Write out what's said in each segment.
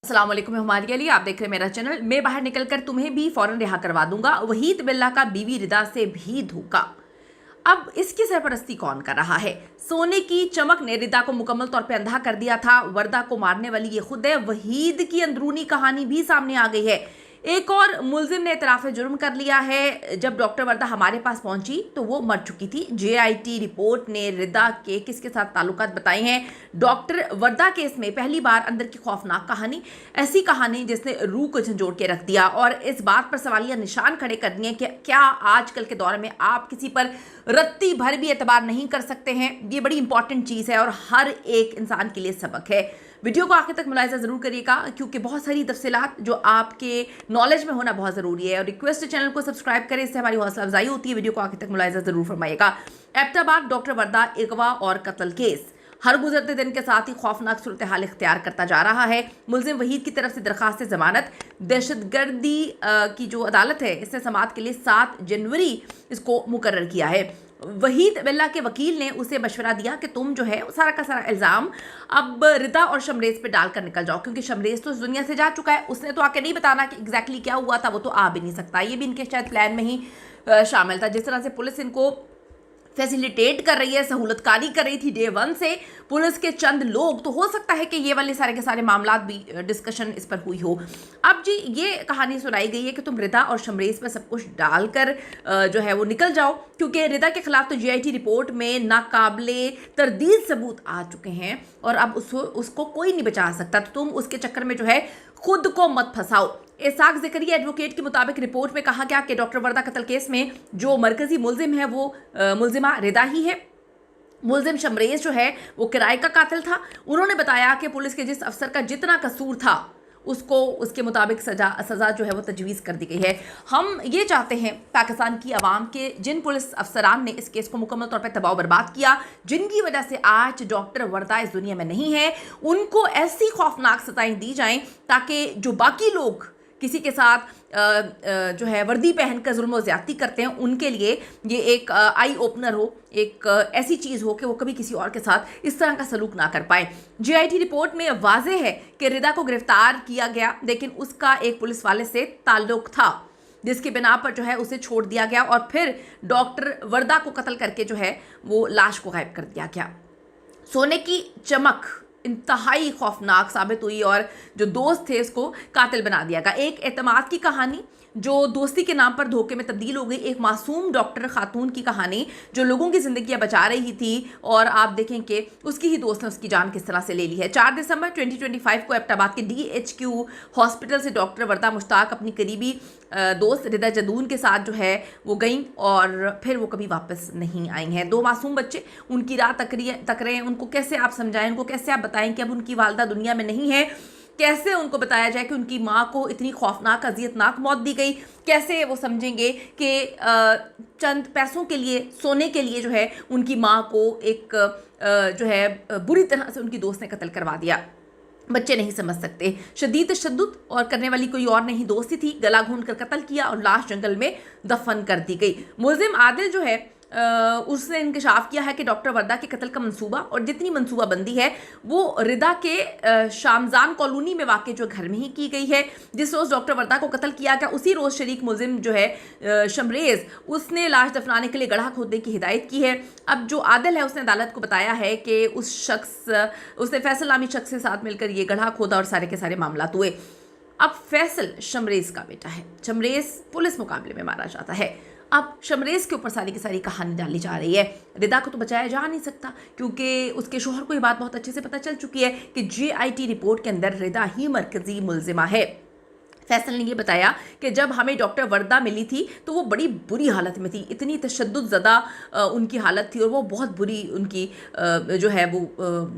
अस्सलाम वालेकुम, मैं हमारे लिए आप देख रहे हैं मेरा चैनल। मैं बाहर निकलकर तुम्हें भी फौरन रिहा करवा दूंगा। वहीद बिल्ला का बीवी रिदा से भी धोखा। अब इसकी सरपरस्ती कौन कर रहा है? सोने की चमक ने रिदा को मुकम्मल तौर पे अंधा कर दिया था। वर्दा को मारने वाली ये खुद है। वहीद की अंदरूनी कहानी भी सामने आ गई है। एक और मुलजिम ने इतराफ़ जुर्म कर लिया है। जब डॉक्टर वर्दा हमारे पास पहुंची तो वो मर चुकी थी। जेआईटी रिपोर्ट ने रिदा के किसके साथ ताल्लुकात बताए हैं। डॉक्टर वर्दा केस में पहली बार अंदर की खौफनाक कहानी, ऐसी कहानी जिसने रूह को झंझोड़ के रख दिया और इस बात पर सवालिया निशान खड़े कर दिए कि क्या आजकल के दौर में आप किसी पर रत्ती भर भी एतबार नहीं कर सकते हैं। ये बड़ी इंपॉर्टेंट चीज़ है और हर एक इंसान के लिए सबक है। वीडियो को आखिर तक मुलाहिजा ज़रूर करिएगा क्योंकि बहुत सारी तफसीलात जो आपके नॉलेज में होना बहुत ज़रूरी है। और रिक्वेस्ट चैनल को सब्सक्राइब करें, इससे हमारी हौसला अफजाई होती है। वीडियो को आखिर तक मुलाहिजा ज़रूर फरमाइएगा। एबटाबाद डॉक्टर वर्दा अगवा और कत्ल केस हर गुजरते दिन के साथ ही खौफनाक सूरत हाल इख्तियार करता जा रहा है। मुलजिम वहीद की तरफ से दरखास्त जमानत, दहशतगर्दी की जो अदालत है इसने समाअत के लिए 7 जनवरी इसको मुकर्रर किया है। वहीद बिल्ला के वकील ने उसे मशवरा दिया कि तुम जो है सारा का सारा इल्ज़ाम अब रिदा और शमरेज पे डालकर निकल जाओ, क्योंकि शमरेज तो इस दुनिया से जा चुका है। उसने तो आके नहीं बताना कि एग्जैक्टली क्या हुआ था, वो तो आ भी नहीं सकता। ये भी इनके शायद प्लान में ही शामिल था। जिस तरह से पुलिस इनको फैसिलिटेट कर रही है, सहूलतकारी कर रही थी डे 1 से पुलिस के चंद लोग, तो हो सकता है कि ये वाले सारे के सारे मामला भी डिस्कशन इस पर हुई हो। अब जी ये कहानी सुनाई गई है कि तुम रिदा और शमरेज पर सब कुछ डालकर जो है वो निकल जाओ, क्योंकि रिदा के खिलाफ तो जीआईटी रिपोर्ट में नाकाबिले तरदीद सबूत आ चुके हैं और अब उसको कोई नहीं बचा सकता। तो तुम उसके चक्कर में जो है खुद को मत फंसाओ। इसाक ज़करिया एडवोकेट के मुताबिक रिपोर्ट में कहा गया कि डॉक्टर वर्दा कत्ल केस में जो मरकजी मुलजिम है वो मुलजिमा रिदा ही है। मुलजिम शमरेज जो है वो किराए का कातिल था। उन्होंने बताया कि पुलिस के जिस अफसर का जितना कसूर था उसको उसके मुताबिक सज़ा जो है वो तजवीज़ कर दी गई है। हम ये चाहते हैं पाकिस्तान की आवाम के जिन पुलिस अफसरान ने इस केस को मुकम्मल तौर पर तबाह बर्बाद किया, जिनकी वजह से आज डॉक्टर वर्दा इस दुनिया में नहीं है, उनको ऐसी खौफनाक सज़ाएं दी जाएं ताकि जो बाकी लोग किसी के साथ जो है वर्दी पहनकर जुल्म और ज़्यादती करते हैं उनके लिए ये एक आई ओपनर हो, एक ऐसी चीज़ हो कि वो कभी किसी और के साथ इस तरह का सलूक ना कर पाए। जीआईटी रिपोर्ट में वाज़ेह है कि रिदा को गिरफ्तार किया गया, लेकिन उसका एक पुलिस वाले से ताल्लुक था जिसकी बिना पर जो है उसे छोड़ दिया गया और फिर डॉक्टर वर्दा को कत्ल करके जो है वो लाश को गायब कर दिया गया। सोने की चमक इंतहाई खौफनाक साबित हुई और जो दोस्त थे उसको कातिल बना दिया गया। एक एतमाद की कहानी जो दोस्ती के नाम पर धोखे में तब्दील हो गई। एक मासूम डॉक्टर खातून की कहानी जो लोगों की ज़िंदगियां बचा रही थी और आप देखें कि उसकी ही दोस्त ने उसकी जान किस तरह से ले ली है। 4 दिसंबर 2025 को एबटाबाद के DHQ हॉस्पिटल से डॉक्टर वर्दा मुश्ताक अपनी करीबी दोस्त रिदा जदून के साथ जो है वो गई और फिर वो कभी वापस नहीं आई हैं। 2 मासूम बच्चे, उनकी राह तक रहे हैं। उनको कैसे आप समझाएं, उनको कैसे आप बताएं कि अब उनकी वालदा दुनिया में नहीं है, कैसे उनको बताया जाए कि उनकी माँ को इतनी खौफनाक अजियतनाक मौत दी गई, कैसे वो समझेंगे कि चंद पैसों के लिए, सोने के लिए जो है उनकी माँ को एक जो है बुरी तरह से उनकी दोस्त ने कत्ल करवा दिया। बच्चे नहीं समझ सकते। शदीद तशद्दुद और करने वाली कोई और नहीं दोस्ती थी। गला घोंट कर कत्ल किया और लाश जंगल में दफन कर दी गई। मुलजिम आदिल जो है उसने इंकशाफ किया है कि डॉक्टर वर्दा के कत्ल का मंसूबा और जितनी मंसूबाबंदी है वो रिदा के शामजान कॉलोनी में वाक़ जो घर में ही की गई है। जिस रोज़ डॉक्टर वर्दा को कत्ल किया गया उसी रोज़ शरीक मुलजिम जो है शमरेज, उसने लाश दफनाने के लिए गड्ढा खोदने की हिदायत की है। अब जो आदिल है उसने अदालत को बताया है कि उसने फैसल नामी शख्स के साथ मिलकर ये गड्ढा खोदा और सारे के सारे मामला हुए। अब फैसल शमरेज का बेटा है। शमरेज पुलिस मुकाबले में मारा जाता है। अब शमरेज के ऊपर सारी की सारी कहानी डाली जा रही है। रिदा को तो बचाया जा नहीं सकता क्योंकि उसके शोहर को ये बात बहुत अच्छे से पता चल चुकी है कि जीआईटी रिपोर्ट के अंदर रिदा ही मरकजी मुलजिमा है। फैसल ने ये बताया कि जब हमें डॉक्टर वर्दा मिली थी तो वो बड़ी बुरी हालत में थी, इतनी तशद्दुद ज़दा उनकी हालत थी और वो बहुत बुरी उनकी जो है वो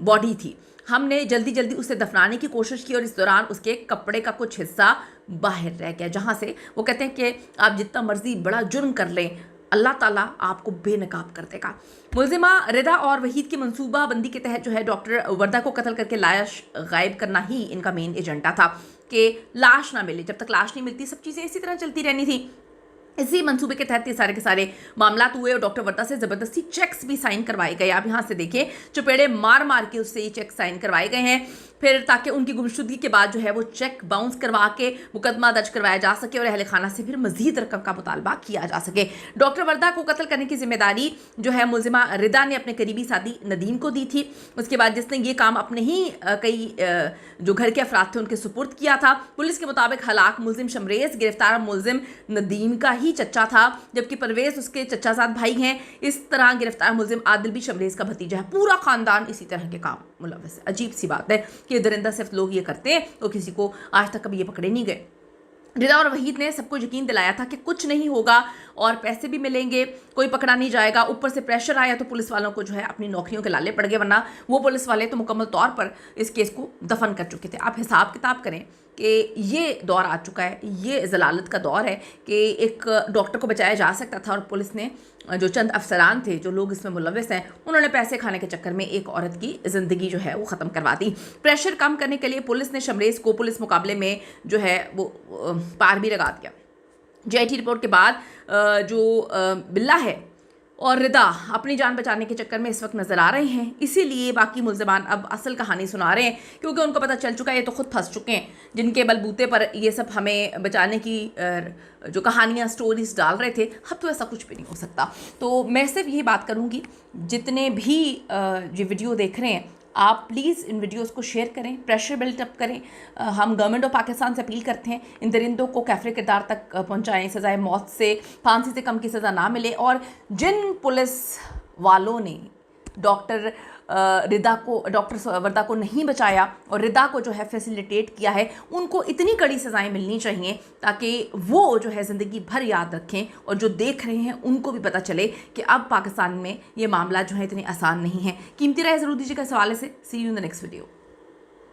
बॉडी थी। हमने जल्दी जल्दी उसे दफनाने की कोशिश की और इस दौरान उसके कपड़े का कुछ हिस्सा बाहर रह गया, जहाँ से वो कहते हैं कि आप जितना मर्जी बड़ा जुर्म कर लें अल्लाह ताला आपको बेनकाब कर देगा। मुलजिमा रिदा और वहीद की मनसूबाबंदी के तहत जो है डॉक्टर वर्दा को कत्ल करके लाश गायब करना ही इनका मेन एजेंडा था कि लाश ना मिले। जब तक लाश नहीं मिलती सब चीज़ें इसी तरह चलती रहनी थी। इसी मंसूबे के तहत ये सारे के सारे मामला हुए और डॉक्टर वर्दा से ज़बरदस्ती चेक्स भी साइन करवाए गए। आप यहाँ से देखिए, चुपेड़े मार मार के उससे ये चेक साइन करवाए गए हैं फिर ताकि उनकी गुमशुदगी के बाद जो है वो चेक बाउंस करवा के मुकदमा दर्ज करवाया जा सके और अहल खाना से फिर मजीद रकम का मुतालबा किया जा सके। डॉक्टर वर्दा को कत्ल करने की जिम्मेदारी जो है मुलजिमा रिदा ने अपने करीबी साथी नदीम को दी थी। उसके बाद जिसने ये काम अपने ही कई जो घर के अफराद थे उनके सुपुर्द किया था। पुलिस के मुताबिक हलाक मुलजिम शमरेज गिरफ्तार मुलजिम नदीम का ही चचा था, जबकि परवेज उसके चचाजाद भाई हैं। इस तरह गिरफ्तार मुलजिम आदिल भी शमरेज का भतीजा है। पूरा खानदान इसी तरह के काम मुलव्वस है। अजीब सी बात है कि दरिंदा सिर्फ लोग ये करते हैं तो किसी को आज तक कभी ये पकड़े नहीं गए। रिदा और वहीद ने सबको यकीन दिलाया था कि कुछ नहीं होगा और पैसे भी मिलेंगे, कोई पकड़ा नहीं जाएगा। ऊपर से प्रेशर आया तो पुलिस वालों को जो है अपनी नौकरियों के लाले पड़ गए, वरना वो पुलिस वाले तो मुकम्मल तौर पर इस केस को दफन कर चुके थे। आप हिसाब किताब करें कि ये दौर आ चुका है, ये जलालत का दौर है कि एक डॉक्टर को बचाया जा सकता था और पुलिस ने जो चंद अफसरान थे, जो लोग इसमें मुलव्वस हैं, उन्होंने पैसे खाने के चक्कर में एक औरत की ज़िंदगी जो है वो ख़त्म करवा दी। प्रेशर कम करने के लिए पुलिस ने शमरेज को पुलिस मुकाबले में जो है वो पार भी लगा दिया। JIT रिपोर्ट के बाद जो बिल्ला है और रिदा अपनी जान बचाने के चक्कर में इस वक्त नजर आ रहे हैं, इसीलिए बाकी मुल्ज़िमान अब असल कहानी सुना रहे हैं, क्योंकि उनको पता चल चुका है ये तो खुद फंस चुके हैं, जिनके बलबूते पर ये सब हमें बचाने की जो कहानियाँ स्टोरीज डाल रहे थे। अब तो ऐसा कुछ भी नहीं हो सकता। तो मैं सिर्फ यही बात करूँगी, जितने भी ये वीडियो देख रहे हैं आप प्लीज़ इन वीडियोस को शेयर करें, प्रेशर बिल्टअप करें। हम गवर्नमेंट ऑफ पाकिस्तान से अपील करते हैं इन दरिंदों को कैफरे किरदार तक पहुंचाएं, सज़ाए मौत से फांसी से कम की सज़ा ना मिले। और जिन पुलिस वालों ने डॉक्टर वर्दा को नहीं बचाया और रिदा को जो है फैसिलिटेट किया है, उनको इतनी कड़ी सज़ाएं मिलनी चाहिए ताकि वो जो है ज़िंदगी भर याद रखें और जो देख रहे हैं उनको भी पता चले कि अब पाकिस्तान में ये मामला जो है इतने आसान नहीं है। कीमती राय ज़रूर दीजिएगा इस हवाले से। See you in the next video.